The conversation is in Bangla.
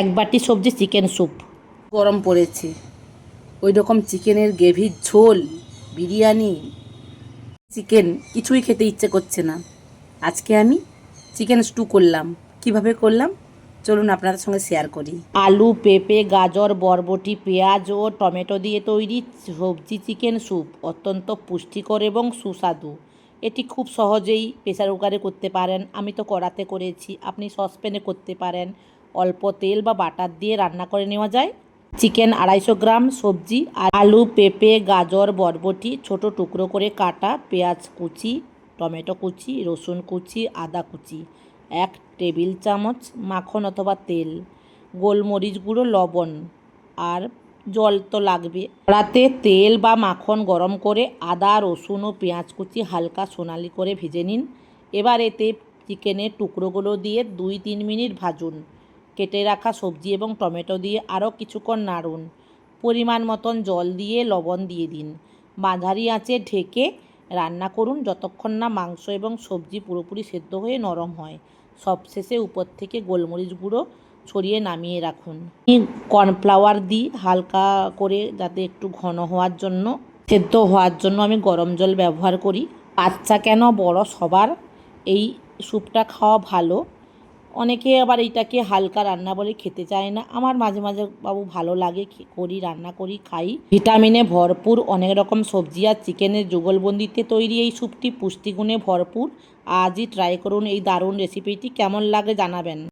এক বাটি সবজি চিকেন স্যুপ। গরম পড়েছে, ওই রকম চিকেনের গ্রেভির ঝোল, বিরিয়ানি, চিকেন কিছুই খেতে ইচ্ছে করছে না। আজকে আমি চিকেন স্টু করলাম। কিভাবে করলাম চলুন আপনাদের সঙ্গে শেয়ার করি। আলু, পেঁপে, গাজর, বরবটি, পেঁয়াজ ও টমেটো দিয়ে তৈরি সবজি চিকেন স্যুপ অত্যন্ত পুষ্টিকর এবং সুস্বাদু। এটি খুব সহজেই প্রেসার কুকারে করতে পারেন। আমি তো কড়াতে করেছি, আপনি সসপ্যানে করতে পারেন। অল্প তেল বা বাটার দিয়ে রান্না করে নেওয়া যায়। চিকেন 250 গ্রাম, সবজি আলু, পেঁপে, গাজর, বরবটি ছোট টুকরো করে কাটা, পেঁয়াজ কুচি, টমেটো কুচি, রসুন কুচি, আদা কুচি, 1 টেবিল চামচ মাখন অথবা তেল, গোলমরিচ গুঁড়ো, লবণ আর জল তো লাগবে। কড়াতে তেল বা মাখন গরম করে আদা, রসুন ও পেঁয়াজ কুচি হালকা সোনালি করে ভেজে নিন। এবার এতে চিকেনের টুকরোগুলো দিয়ে 2-3 মিনিট ভাজুন। কেটে রাখা সবজি এবং টমেটো দিয়ে আরও কিছুক্ষণ নাড়ুন। পরিমাণ মতন জল দিয়ে লবণ দিয়ে দিন। মাঝারি আঁচে ঢেকে রান্না করুন যতক্ষণ না মাংস এবং সবজি পুরোপুরি সেদ্ধ হয়ে নরম হয়। সবশেষে উপর থেকে গোলমরিচ গুঁড়ো ছড়িয়ে নামিয়ে রাখুন। কর্নফ্লাওয়ার দিই হালকা করে, যাতে একটু ঘন হওয়ার জন্য, সেদ্ধ হওয়ার জন্য আমি গরম জল ব্যবহার করি। বাচ্চা কেন বড় সবার এই স্যুপটা খাওয়া ভালো। অনেকে আবার এইটাকে হালকা রান্না বলে খেতে চায় না। আমার মাঝে মাঝে বাবু ভালো লাগে, করি, রান্না করি, খাই। ভিটামিনে ভরপুর অনেক রকম সবজি আর চিকেনের যুগলবন্দিতে তৈরি এই স্যুপটি পুষ্টিগুণে ভরপুর। আজই ট্রাই করুন এই দারুণ রেসিপিটি। কেমন লাগে জানাবেন।